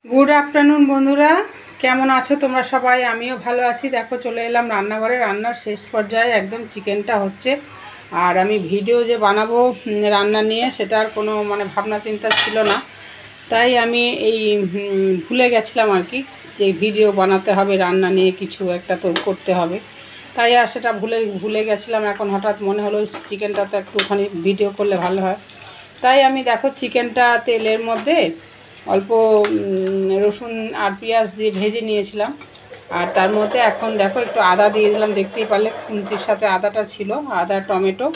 Good afternoon बंधुरा केमन आछो तोमरा सबाई आमिओ भालो आछि। देखो चले एलाम रान्नाघरे रान्नार शेष पर्याये एकदम चिकेनटा होच्छे और आमी भिडियो जे बानाबो रान्ना निये सेटार कोनो माने भावना चिंता छिलो ना, ताई आमी एई भुले गेछिलाम आर कि जे भिडियो बानाते हबे रान्ना निये किछु एकटा तो करते हबे, ताई आर सेटा भुले गेछिलाम। एखन हठात् मने हलो चिकेनटा तो एकटुखानि भिडियो करले भालो हय, ताई आमी देखो चिकेनटा तेलेर मध्य अल्प रसुन और पिंयाज दिए भेजे निয়েছিলাম और तार मध्य এখন देखो একটু आदा দিয়ে দিলাম। দেখতেই পারলে খুন্তির সাথে আদাটা ছিল, আদা টমেটো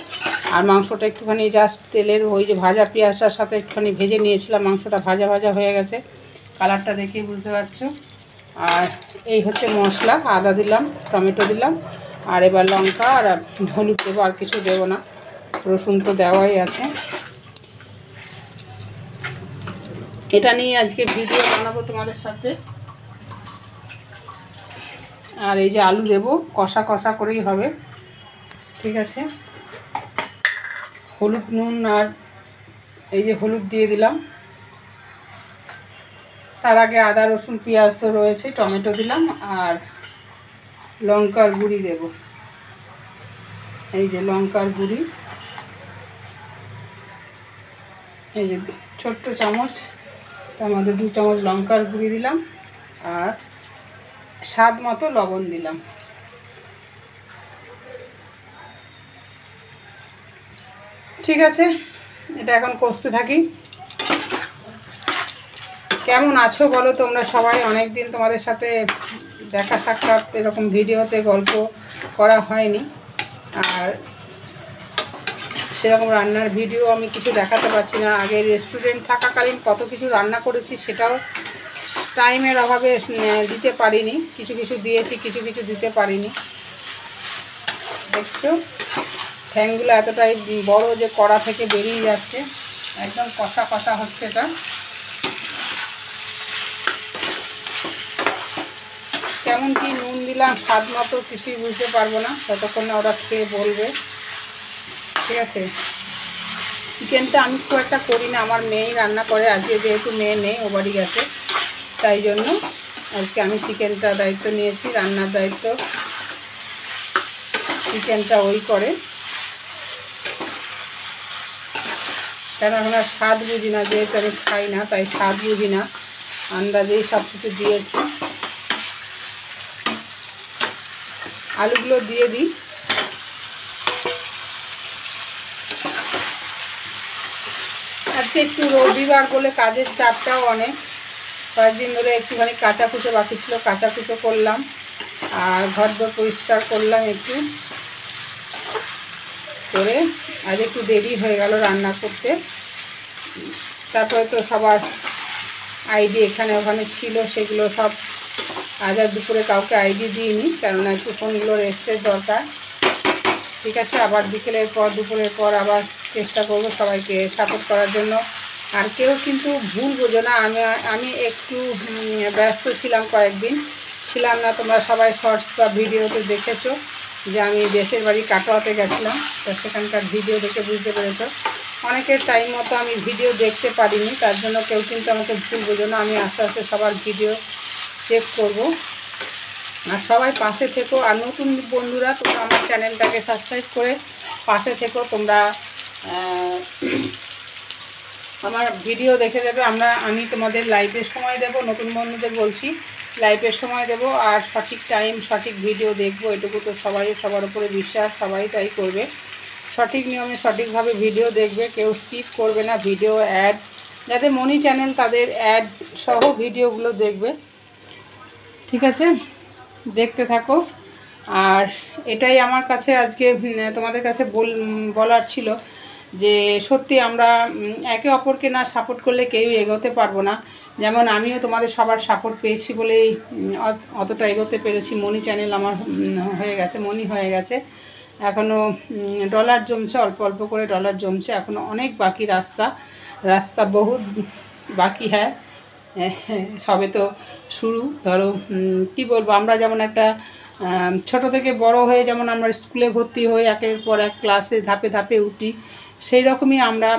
আর মাংসটা একটুখানি জাস্ট তেলের ওই যে ভাজা পেঁয়াজটার সাথে একটুখানি ভেজে নিয়েছিলাম। মাংসটা ভাজা ভাজা হয়ে গেছে, কালারটা দেখেই বুঝতে পারছো। আর এই হচ্ছে মশলা, আদা দিলাম, টমেটো দিলাম আর এবার লঙ্কা আর হলুদ দেবো, আর কিছু দেবো না, রসুন তো দেওয়াই আছে। এটা নিয়ে আজকে ভিডিও বানাবো তোমাদের সাথে। আর এই যে আলু দেবো, কষা কষা করেই হবে, ঠিক আছে। হলুদ নুন আর এই যে হলুদ দিয়ে দিলাম। তার আগে আদা রসুন পেঁয়াজ তো রয়েছে, টমেটো দিলাম আর লঙ্কার গুঁড়ি দেব। এই যে লঙ্কার গুঁড়ি, এই যে ছোট্ট চামচ, তার মধ্যে 2 চামচ লঙ্কার গুঁড়ি দিলাম আর স্বাদ মতো লবণ দিলাম। ঠিক আছে, এটা এখন কষতে থাকি। কেমন আছো বলো তোমরা সবাই? অনেক দিন তোমাদের সাথে দেখা সাক্ষাৎ এরকম ভিডিওতে গল্প করা হয়নি, আর সেরকম রান্নার ভিডিও আমি কিছু দেখাতে পারছি না। আগে রেস্টুরেন্ট থাকাকালীন কত কিছু রান্না করেছি সেটাও টাইমের অভাবে দিতে পারিনি, কিছু কিছু দিয়েছি, কিছু কিছু দিতে পারিনি। দেখছো ঠ্যাংগুলো এতটাই বড় যে কড়া থেকে বেরিয়ে যাচ্ছে, একদম কষা কষা হচ্ছে। এটা কেমন কি নুন দিলাম স্বাদ মতো কিছুই বুঝতে পারবো না ততক্ষণ না ওরা খেয়ে বলবে, ঠিক আছে। চিকেনটা আমি খুব একটা করি না, আমার মেয়েই রান্না করে। আজকে যেহেতু মেয়ে নেই, ও বাড়ি গেছে, তাই জন্য আজকে আমি চিকেনটা দায়িত্ব নিয়েছি, রান্নার দায়িত্ব। চিকেনটা ওই করে, কেন এখন আর স্বাদ বুঝি না, যেহেতু আমি খাই না তাই স্বাদ বুঝি না, আন্দাজেই সব কিছু দিয়েছি। আলুগুলো দিয়ে দিই। আজকে একটু রবিবার বলে কাজের চাপটাও অনেক, কয়েকদিন ধরে একটুখানি কাঁচা কুচো বাকি ছিল, কাঁচা কুচো করলাম আর ঘর দর পরিষ্কার করলাম একটু করে। আজ একটু দেরি হয়ে গেল রান্না করতে। তারপরে তো সবার আইডি এখানে ওখানে ছিল, সেগুলো সব আজ আর দুপুরে কাউকে আইডি দিইনি, কেননা একটু ফোনগুলো রেস্টের দরকার, ঠিক আছে। আবার বিকেলের পর দুপুরের পর আবার চেষ্টা করব সবাইকে সাপোর্ট করার জন্য। আর কেউ কিন্তু ভুল বোঝো না, আমি একটু ব্যস্ত ছিলাম, কয়েকদিন ছিলাম না। তোমরা সবাই শর্টস বা ভিডিওতে দেখেছো যে আমি দেশের বাড়ি কাটোয়াতে গেছিলাম, তো সেখানকার ভিডিও দেখে বুঝতে পেরেছো। অনেকের টাইম মতো আমি ভিডিও দেখতে পারিনি, তার জন্য কেউ কিন্তু আমাকে ভুল বোঝো না। আমি আস্তে আস্তে সবার ভিডিও চেক করব, আর সবাই পাশে থেকো। আর নতুন বন্ধুরা তোমরা আমার চ্যানেলটাকে সাবস্ক্রাইব করে পাশে থেকো। তোমরা আমার ভিডিও দেখে যাবে। আমি তোমাদের লাইভের সময় দেব, নতুন বন্ধুদের বলছি লাইভের সময় দেব, আর সঠিক টাইম সঠিক ভিডিও দেখব, এটুকু তো সবার উপরে বিশ্বাস, সবাই তাই করবে। সঠিক নিয়মে সঠিকভাবে ভিডিও দেখবে, কেউ স্কিপ করবে না। ভিডিও অ্যাড, যাদের মনি চ্যানেল তাদের অ্যাড সহ ভিডিওগুলো দেখবে, ঠিক আছে। দেখতে থাকো। আর এটাই আমার কাছে আজকে তোমাদের কাছে বলার ছিল যে সত্যি আমরা একে অপরকে না সাপোর্ট করলে কেউ এগোতে পারবো না। যেমন আমিও তোমাদের সবার সাপোর্ট পেয়েছি বলেই অতটা এগোতে পেরেছি। মনি চ্যানেল আমার হয়ে গেছে, মনি হয়ে গেছে, এখনও ডলার জমছে, অল্প অল্প করে ডলার জমছে, এখনও অনেক বাকি, রাস্তা বহুত বাকি হ্যাঁ, সবে তো শুরু। ধরো কি বলবো, আমরা যেমন একটা ছোট থেকে বড় হয়ে যেমন আমরা স্কুলে ভর্তি হয়ে একের পর এক ক্লাসে ধাপে ধাপে উঠি, সেই রকমই আমরা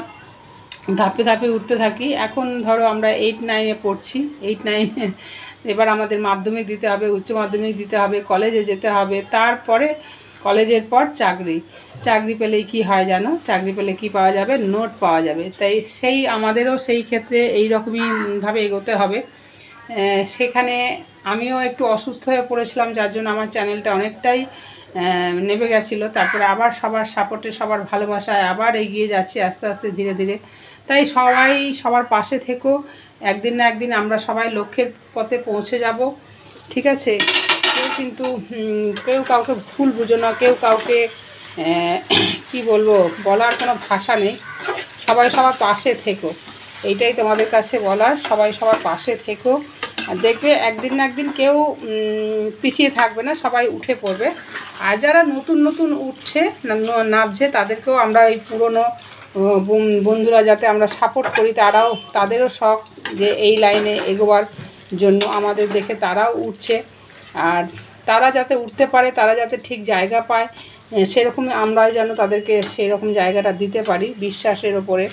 ধাপে ধাপে উঠতে থাকি। এখন ধরো আমরা 8-9-এ পড়ছি, 8-9 এবার আমাদের মাধ্যমিক দিতে হবে, উচ্চ মাধ্যমিক দিতে হবে, কলেজে যেতে হবে, তারপরে কলেজের পর চাকরি পেলেই কি হয় জানো, চাকরি পেলে কি পাওয়া যাবে, নোট পাওয়া যাবে। তাই সেই আমাদেরও সেই ক্ষেত্রে এই রকমইভাবে এগোতে হবে। সেখানে আমিও একটু অসুস্থ হয়ে পড়েছিলাম, যার জন্য আমার চ্যানেলটা অনেকটাই নেমে গেছিলো। তারপরে আবার সবার সাপোর্টে, সবার ভালোবাসায় আবার এগিয়ে যাচ্ছি আস্তে আস্তে ধীরে ধীরে। তাই সবাই সবার পাশে থেকো, একদিন না একদিন আমরা সবাই লক্ষ্যের পথে পৌঁছে যাব, ঠিক আছে? কেউ কিন্তু কেউ কাউকে ভুল বুঝো না, কেউ কাউকে কি বলবো, বলার কোনো ভাষা নেই। সবাই সবার পাশে থেকো, এইটাই তোমাদের কাছে বলার। সবাই সবার পাশে থেকো, আর দেখবে একদিন না একদিন কেউ পিছিয়ে থাকবে না, সবাই উঠে পড়বে। আর যারা নতুন নতুন উঠছে, নামছে, তাদেরকেও আমরা এই পুরনো বন্ধুরা যাতে আমরা সাপোর্ট করি, তাদেরও শখ যে এই লাইনে এগোবার জন্য, আমাদের দেখে তারাও উঠছে। আর তারা যাতে উঠতে পারে, তারা যাতে ঠিক জায়গা পায়, সেরকম আমরাও যেন তাদেরকে সেই রকম জায়গাটা দিতে পারি বিশ্বাসের ওপরে,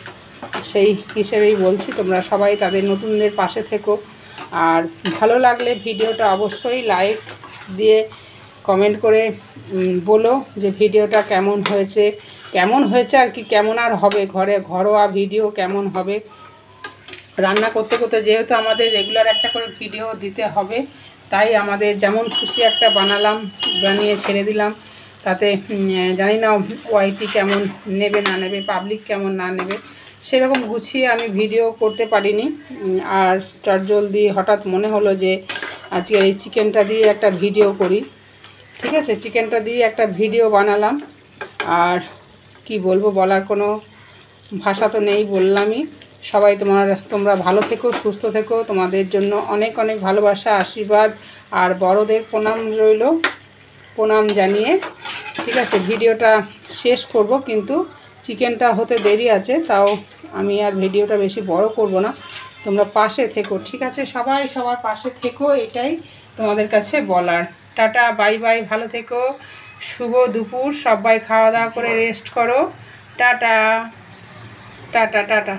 সেই হিসেবেই বলছি। তোমরা সবাই তাদের নতুনদের পাশে থেকো। আর ভালো লাগলে ভিডিওটা অবশ্যই লাইক দিয়ে কমেন্ট করে বলো যে ভিডিওটা কেমন হয়েছে আর কি, কেমন আর হবে, ঘরোয়া ভিডিও কেমন হবে। রান্না করতে করতে যেহেতু আমাদের রেগুলার একটা করে ভিডিও দিতে হবে, তাই আমাদের যেমন খুশি একটা বানিয়ে ছেড়ে দিলাম। তাতে জানি না ওয়াইটি কেমন নেবে না নেবে, পাবলিক কেমন না নেবে, সেরকম গুছিয়ে আমি ভিডিও করতে পারিনি। আর চটজলদি হঠাৎ মনে হলো যে আজকে এই চিকেনটা দিয়ে একটা ভিডিও করি, ঠিক আছে? চিকেনটা দিয়ে একটা ভিডিও বানালাম। আর কি বলবো, বলার কোনো ভাষা তো নেই, বললামই। সবাই তোমরা ভালো থেকো, সুস্থ থেকো, তোমাদের জন্য অনেক অনেক ভালোবাসা, আশীর্বাদ, আর বড়দের প্রণাম রইল, প্রণাম জানিয়ে, ঠিক আছে? ভিডিওটা শেষ করব, কিন্তু চিকেনটা হতে দেরি আছে, তাও আমি আর ভিডিওটা বেশি বড় করব না। তোমরা পাশে থেকো, ঠিক আছে? সবাই সবার পাশে থেকো, এটাই তোমাদের কাছে বলার। টাটা, বাই বাই, ভালো থেকো, শুভ দুপুর, সবাই খাওয়া দাওয়া করে রেস্ট করো। Tata tata tata.